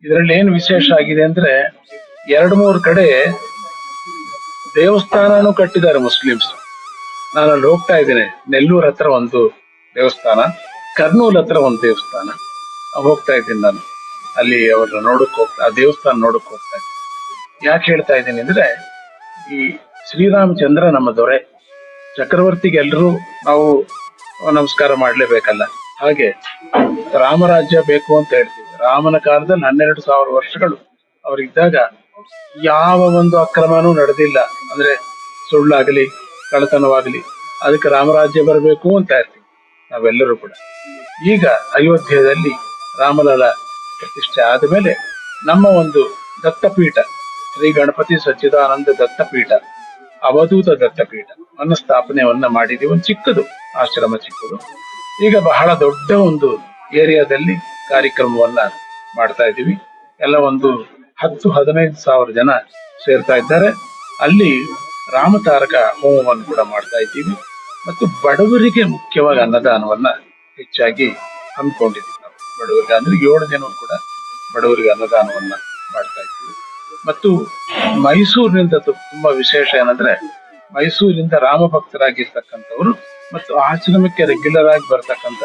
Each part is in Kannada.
ಇದರಲ್ಲಿ ಏನ್ ವಿಶೇಷ ಆಗಿದೆ ಅಂದ್ರೆ 2-3 ಕಡೆ ದೇವಸ್ಥಾನನೂ ಕಟ್ಟಿದ್ದಾರೆ ಮುಸ್ಲಿಮ್ಸ್. ನಾನು ಅಲ್ಲಿ ಹೋಗ್ತಾ ಇದ್ದೇನೆ. ನೆಲ್ಲೂರ್ ಹತ್ರ ಒಂದು ದೇವಸ್ಥಾನ, ಕರ್ನೂಲ್ ಹತ್ರ ಒಂದು ದೇವಸ್ಥಾನ ಹೋಗ್ತಾ ಇದ್ದೀನಿ ನಾನು. ಅಲ್ಲಿ ಅವ್ರನ್ನ ಆ ದೇವಸ್ಥಾನ ನೋಡಕ್ ಹೋಗ್ತಾ ಇದ್ದೀನಿ. ಯಾಕೆ ಹೇಳ್ತಾ ಇದ್ದೀನಿ ಅಂದ್ರೆ, ಈ ಶ್ರೀರಾಮಚಂದ್ರ ನಮ್ಮ ದೊರೆ, ಚಕ್ರವರ್ತಿಗೆ ಎಲ್ರೂ ನಾವು ನಮಸ್ಕಾರ ಮಾಡ್ಲೇಬೇಕಲ್ಲ. ಹಾಗೆ ರಾಮರಾಜ್ಯ ಬೇಕು ಅಂತ ಹೇಳ್ತೀವಿ. ರಾಮನ ಕಾಲದಲ್ಲಿ 12,000 ವರ್ಷಗಳು ಅವರಿದ್ದಾಗ ಯಾವ ಒಂದು ಅಕ್ರಮನೂ ನಡೆದಿಲ್ಲ. ಅಂದ್ರೆ ಸುಳ್ಳಾಗಲಿ ಕಳ್ಳತನವಾಗಲಿ. ಅದಕ್ಕೆ ರಾಮರಾಜ್ಯ ಬರಬೇಕು ಅಂತ ಇರ್ತೀವಿ ನಾವೆಲ್ಲರೂ ಕೂಡ. ಈಗ ಅಯೋಧ್ಯೆಯಲ್ಲಿ ರಾಮಲಲ್ಲ ಪ್ರತಿಷ್ಠೆ ಆದಮೇಲೆ ನಮ್ಮ ಒಂದು ದತ್ತಪೀಠ, ಶ್ರೀ ಗಣಪತಿ ಸಚ್ಚಿದಾನಂದ ದತ್ತಪೀಠ, ಅವಧೂತ ದತ್ತಪೀಠ ಅನ್ನ ಸ್ಥಾಪನೆಯನ್ನ ಮಾಡಿದೀವಿ. ಒಂದು ಚಿಕ್ಕದು ಆಶ್ರಮ, ಚಿಕ್ಕದು. ಈಗ ಬಹಳ ದೊಡ್ಡ ಒಂದು ಏರಿಯಾದಲ್ಲಿ ಕಾರ್ಯಕ್ರಮವನ್ನ ಮಾಡ್ತಾ ಇದ್ದೀವಿ. ಎಲ್ಲ ಒಂದು 10-15 ಸಾವಿರ ಜನ ಸೇರ್ತಾ ಇದ್ದಾರೆ. ಅಲ್ಲಿ ರಾಮತಾರಕ ಹೋಮವನ್ನು ಕೂಡ ಮಾಡ್ತಾ ಇದ್ದೀವಿ. ಮತ್ತು ಬಡವರಿಗೆ ಮುಖ್ಯವಾಗಿ ಅನ್ನದಾನವನ್ನ ಹೆಚ್ಚಾಗಿ ಹಮ್ಮಿಕೊಂಡಿದ್ದೀವಿ ನಾವು. ಬಡವರಿಗೆ ಅಂದ್ರೆ 7 ದಿನ ಕೂಡ ಬಡವರಿಗೆ ಅನ್ನದಾನವನ್ನ ಮಾಡ್ತಾ ಇದ್ದೀವಿ. ಮತ್ತು ಮೈಸೂರಿನಿಂದ ತುಂಬಾ ವಿಶೇಷ ಏನಂದ್ರೆ, ಮೈಸೂರಿನಿಂದ ರಾಮ ಭಕ್ತರಾಗಿರ್ತಕ್ಕಂಥವ್ರು ಮತ್ತು ಆಶ್ರಮಕ್ಕೆ ರೆಗ್ಯುಲರ್ ಆಗಿ ಬರ್ತಕ್ಕಂಥ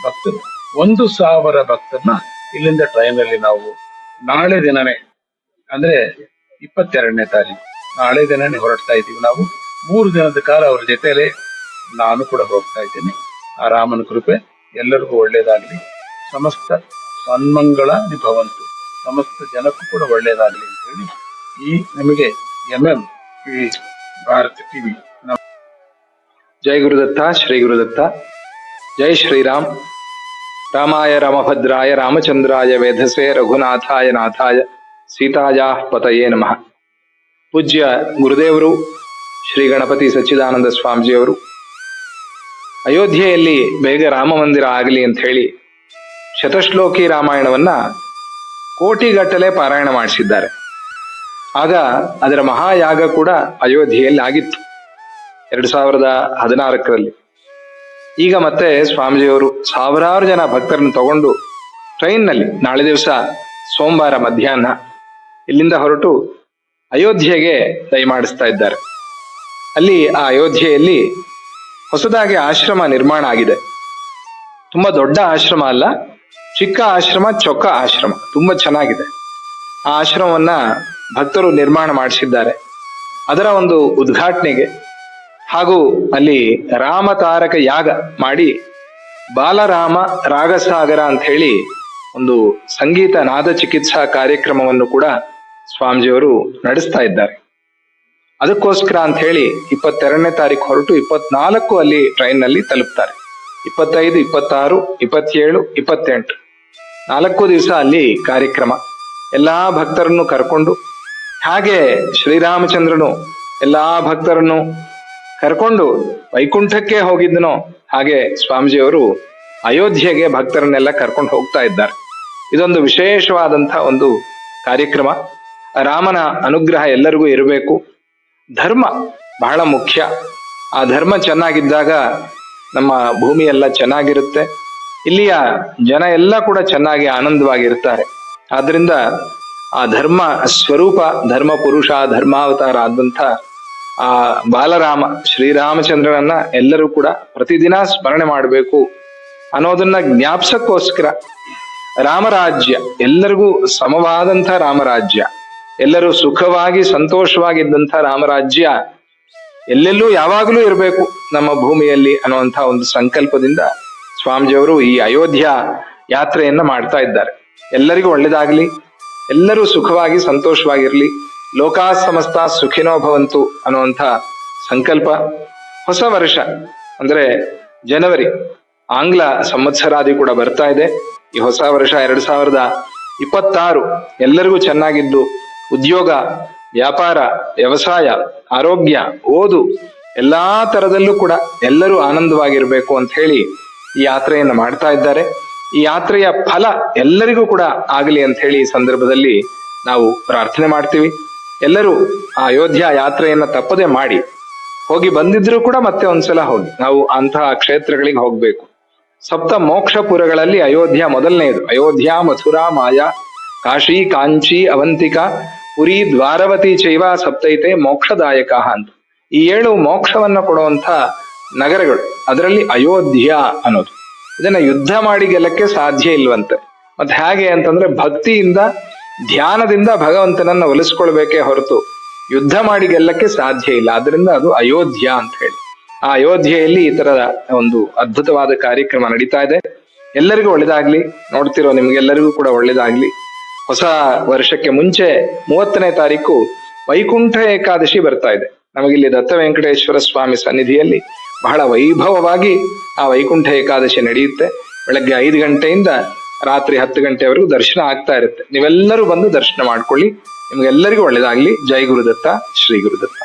ಭಕ್ತರು 1,000 ಭಕ್ತರನ್ನ ಇಲ್ಲಿಂದ ಟ್ರೈನ್ ಅಲ್ಲಿ ನಾವು ನಾಳೆ ದಿನನೇ, ಅಂದ್ರೆ 22ನೇ ತಾರೀಕು, ನಾಳೆ ದಿನನೇ ಹೊರಡ್ತಾ ಇದ್ದೀವಿ ನಾವು. 3 ದಿನದ ಕಾಲ ಅವ್ರ ಜೊತೆಲೆ ನಾನು ಕೂಡ ಹೋಗ್ತಾ ಇದ್ದೀನಿ. ಆ ರಾಮನ ಕೃಪೆ ಎಲ್ಲರಿಗೂ ಒಳ್ಳೇದಾಗ್ಲಿ, ಸಮಸ್ತ ಸನ್ಮಂಗಳ ಭವಂತು, ಸಮಸ್ತ ಜನಕ್ಕೂ ಕೂಡ ಒಳ್ಳೇದಾಗ್ಲಿ ಅಂತ ಹೇಳಿ ಈ ನಿಮಗೆ ಭಾರತ ಟಿವಿ. ಜೈ ಗುರುದತ್ತ, ಶ್ರೀ ಗುರುದತ್ತ. ಜೈ ಶ್ರೀರಾಮ್. ರಾಮಾಯ ರಾಮಭದ್ರಾಯ ರಾಮಚಂದ್ರಾಯ ವೇಧಸೆ ರಘುನಾಥಾಯ ನಾಥಾಯ ಸೀತಾಯಾ ಪತಯೇ ನಮಃ. ಪೂಜ್ಯ ಗುರುದೇವರು ಶ್ರೀ ಗಣಪತಿ ಸಚ್ಚಿದಾನಂದ ಸ್ವಾಮೀಜಿಯವರು ಅಯೋಧ್ಯೆಯಲ್ಲಿ ಬೇಗ ರಾಮ ಮಂದಿರ ಆಗಲಿ ಅಂತ ಹೇಳಿ ಶತಶ್ಲೋಕಿ ರಾಮಾಯಣವನ್ನ ಕೋಟಿಗಟ್ಟಲೆ ಪಾರಾಯಣ ಮಾಡಿಸಿದ್ದಾರೆ. ಆಗ ಅದರ ಮಹಾಯಾಗ ಕೂಡ ಅಯೋಧ್ಯೆಯಲ್ಲಿ ಆಗಿತ್ತು 2016ರಲ್ಲಿ. ಈಗ ಮತ್ತೆ ಸ್ವಾಮೀಜಿಯವರು ಸಾವಿರಾರು ಜನ ಭಕ್ತರನ್ನು ತಗೊಂಡು ಟ್ರೈನ್ನಲ್ಲಿ ನಾಳೆ ದಿವಸ ಸೋಮವಾರ ಮಧ್ಯಾಹ್ನ ಇಲ್ಲಿಂದ ಹೊರಟು ಅಯೋಧ್ಯೆಗೆ ದಯಮಾಡಿಸ್ತಾ ಇದ್ದಾರೆ. ಅಲ್ಲಿ ಆ ಅಯೋಧ್ಯೆಯಲ್ಲಿ ಹೊಸದಾಗಿ ಆಶ್ರಮ ನಿರ್ಮಾಣ ಆಗಿದೆ. ತುಂಬಾ ದೊಡ್ಡ ಆಶ್ರಮ ಅಲ್ಲ, ಚಿಕ್ಕ ಆಶ್ರಮ, ಚೊಕ್ಕ ಆಶ್ರಮ, ತುಂಬಾ ಚೆನ್ನಾಗಿದೆ. ಆ ಆಶ್ರಮವನ್ನ ಭಕ್ತರು ನಿರ್ಮಾಣ ಮಾಡಿಸಿದ್ದಾರೆ. ಅದರ ಒಂದು ಉದ್ಘಾಟನೆಗೆ ಹಾಗೂ ಅಲ್ಲಿ ರಾಮತಾರಕ ಯಾಗ ಮಾಡಿ ಬಾಲರಾಮ ರಾಗಸಾಗರ ಅಂತ ಹೇಳಿ ಒಂದು ಸಂಗೀತ ನಾದ ಚಿಕಿತ್ಸಾ ಕಾರ್ಯಕ್ರಮವನ್ನು ಕೂಡ ಸ್ವಾಮೀಜಿಯವರು ನಡೆಸ್ತಾ ಇದ್ದಾರೆ. ಅದಕ್ಕೋಸ್ಕರ ಅಂತ ಹೇಳಿ 22ನೇ ತಾರೀಕು ಹೊರಟು 24 ಅಲ್ಲಿ ಟ್ರೈನ್ ನಲ್ಲಿ ತಲುಪ್ತಾರೆ. 25, 26, 27, 28 4 ದಿವಸ ಅಲ್ಲಿ ಕಾರ್ಯಕ್ರಮ. ಎಲ್ಲಾ ಭಕ್ತರನ್ನು ಕರ್ಕೊಂಡು, ಹಾಗೆ ಶ್ರೀರಾಮಚಂದ್ರನು ಎಲ್ಲಾ ಭಕ್ತರನ್ನು ಕರ್ಕೊಂಡು ವೈಕುಂಠಕ್ಕೆ ಹೋಗಿದ್ದನೋ ಹಾಗೆ ಸ್ವಾಮೀಜಿಯವರು ಅಯೋಧ್ಯೆಗೆ ಭಕ್ತರನ್ನೆಲ್ಲ ಕರ್ಕೊಂಡು ಹೋಗ್ತಾ ಇದ್ದಾರೆ. ಇದೊಂದು ವಿಶೇಷವಾದಂತಹ ಒಂದು ಕಾರ್ಯಕ್ರಮ. ರಾಮನ ಅನುಗ್ರಹ ಎಲ್ಲರಿಗೂ ಇರಬೇಕು. ಧರ್ಮ ಬಹಳ ಮುಖ್ಯ. ಆ ಧರ್ಮ ಚೆನ್ನಾಗಿದ್ದಾಗ ನಮ್ಮ ಭೂಮಿ ಎಲ್ಲ ಚೆನ್ನಾಗಿರುತ್ತೆ. ಇಲ್ಲಿಯ ಜನ ಎಲ್ಲ ಕೂಡ ಚೆನ್ನಾಗಿ ಆನಂದವಾಗಿರ್ತಾರೆ. ಆದ್ರಿಂದ ಆ ಧರ್ಮ ಸ್ವರೂಪ, ಧರ್ಮ ಪುರುಷ, ಧರ್ಮಾವತಾರ ಆದಂಥ ಆ ಬಾಲರಾಮ ಶ್ರೀರಾಮಚಂದ್ರನನ್ನ ಎಲ್ಲರೂ ಕೂಡ ಪ್ರತಿದಿನ ಸ್ಮರಣೆ ಮಾಡಬೇಕು ಅನ್ನೋದನ್ನ ಜ್ಞಾಪಿಸಕ್ಕೋಸ್ಕರ ರಾಮರಾಜ್ಯ, ಎಲ್ಲರಿಗೂ ಸಮವಾದಂಥ ರಾಮರಾಜ್ಯ, ಎಲ್ಲರೂ ಸುಖವಾಗಿ ಸಂತೋಷವಾಗಿದ್ದಂಥ ರಾಮರಾಜ್ಯ ಎಲ್ಲೆಲ್ಲೂ ಯಾವಾಗಲೂ ಇರಬೇಕು ನಮ್ಮ ಭೂಮಿಯಲ್ಲಿ ಅನ್ನುವಂಥ ಒಂದು ಸಂಕಲ್ಪದಿಂದ ಸ್ವಾಮೀಜಿಯವರು ಈ ಅಯೋಧ್ಯ ಯಾತ್ರೆಯನ್ನ ಮಾಡ್ತಾ ಇದ್ದಾರೆ. ಎಲ್ಲರಿಗೂ ಒಳ್ಳೇದಾಗ್ಲಿ, ಎಲ್ಲರೂ ಸುಖವಾಗಿ ಸಂತೋಷವಾಗಿರ್ಲಿ, ಲೋಕಾ ಸಮಸ್ತ ಸುಖಿನೋ ಭವಂತು ಅನ್ನುವಂಥ ಸಂಕಲ್ಪ. ಹೊಸ ವರ್ಷ ಅಂದ್ರೆ ಜನವರಿ, ಆಂಗ್ಲ ಸಂವತ್ಸರಾದಿ ಕೂಡ ಬರ್ತಾ ಇದೆ. ಈ ಹೊಸ ವರ್ಷ 2026 ಎಲ್ಲರಿಗೂ ಚೆನ್ನಾಗಿದ್ದು ಉದ್ಯೋಗ, ವ್ಯಾಪಾರ, ವ್ಯವಸಾಯ, ಆರೋಗ್ಯ, ಓದು ಎಲ್ಲಾ ತರದಲ್ಲೂ ಕೂಡ ಎಲ್ಲರೂ ಆನಂದವಾಗಿರ್ಬೇಕು ಅಂತ ಹೇಳಿ ಈ ಯಾತ್ರೆಯನ್ನು ಮಾಡ್ತಾ ಇದ್ದಾರೆ. ಈ ಯಾತ್ರೆಯ ಫಲ ಎಲ್ಲರಿಗೂ ಕೂಡ ಆಗಲಿ ಅಂತ ಹೇಳಿ ಈ ಸಂದರ್ಭದಲ್ಲಿ ನಾವು ಪ್ರಾರ್ಥನೆ ಮಾಡ್ತೀವಿ. ಎಲ್ಲರೂ ಆ ಅಯೋಧ್ಯ ಯಾತ್ರೆಯನ್ನ ತಪ್ಪದೆ ಮಾಡಿ, ಹೋಗಿ ಬಂದಿದ್ರು ಕೂಡ ಮತ್ತೆ ಒಂದ್ಸಲ ಹೋಗಿ. ನಾವು ಅಂತಹ ಕ್ಷೇತ್ರಗಳಿಗೆ ಹೋಗ್ಬೇಕು. ಸಪ್ತ ಮೋಕ್ಷಪುರಗಳಲ್ಲಿ ಅಯೋಧ್ಯ ಮೊದಲನೆಯದು. ಅಯೋಧ್ಯ, ಮಥುರಾ, ಮಾಯಾ, ಕಾಶಿ, ಕಾಂಚಿ, ಅವಂತಿಕಾ, ಪುರಿ, ದ್ವಾರವತಿ ಚೈವ ಸಪ್ತೈತೆ ಮೋಕ್ಷದಾಯಕ ಅಂತ. ಈ 7 ಮೋಕ್ಷವನ್ನ ಕೊಡುವಂತ ನಗರಗಳು. ಅದರಲ್ಲಿ ಅಯೋಧ್ಯ ಅನ್ನೋದು. ಇದನ್ನ ಯುದ್ಧ ಮಾಡಿ ಗೆಲ್ಲಕ್ಕೆ ಸಾಧ್ಯ ಇಲ್ವಂತೆ. ಮತ್ತೆ ಹೇಗೆ ಅಂತಂದ್ರೆ ಭಕ್ತಿಯಿಂದ, ಧ್ಯಾನದಿಂದ ಭಗವಂತನನ್ನ ಒಲಿಸ್ಕೊಳ್ಬೇಕೇ ಹೊರತು ಯುದ್ಧ ಮಾಡಿ ಗೆಲ್ಲಕ್ಕೆ ಸಾಧ್ಯ ಇಲ್ಲ. ಅದರಿಂದ ಅದು ಅಯೋಧ್ಯ ಅಂತ ಹೇಳಿ. ಆ ಅಯೋಧ್ಯೆಯಲ್ಲಿ ಈ ತರದ ಒಂದು ಅದ್ಭುತವಾದ ಕಾರ್ಯಕ್ರಮ ನಡೀತಾ ಇದೆ. ಎಲ್ಲರಿಗೂ ಒಳ್ಳೇದಾಗ್ಲಿ. ನೋಡ್ತಿರೋ ನಿಮ್ಗೆಲ್ಲರಿಗೂ ಕೂಡ ಒಳ್ಳೇದಾಗ್ಲಿ. ಹೊಸ ವರ್ಷಕ್ಕೆ ಮುಂಚೆ 30ನೇ ತಾರೀಕು ವೈಕುಂಠ ಏಕಾದಶಿ ಬರ್ತಾ ಇದೆ. ನಮಗಿಲ್ಲಿ ದತ್ತ ವೆಂಕಟೇಶ್ವರ ಸ್ವಾಮಿ ಸನ್ನಿಧಿಯಲ್ಲಿ ಬಹಳ ವೈಭವವಾಗಿ ಆ ವೈಕುಂಠ ಏಕಾದಶಿ ನಡೆಯುತ್ತೆ. ಬೆಳಗ್ಗೆ 5 ಗಂಟೆಯಿಂದ ರಾತ್ರಿ 10 ಗಂಟೆವರೆಗೂ ದರ್ಶನ ಆಗ್ತಾ ಇರುತ್ತೆ. ನೀವೆಲ್ಲರೂ ಬಂದು ದರ್ಶನ ಮಾಡ್ಕೊಳ್ಳಿ. ನಿಮ್ಗೆಲ್ಲರಿಗೂ ಒಳ್ಳೇದಾಗ್ಲಿ. ಜೈ ಗುರುದತ್ತ, ಶ್ರೀ ಗುರುದತ್ತ.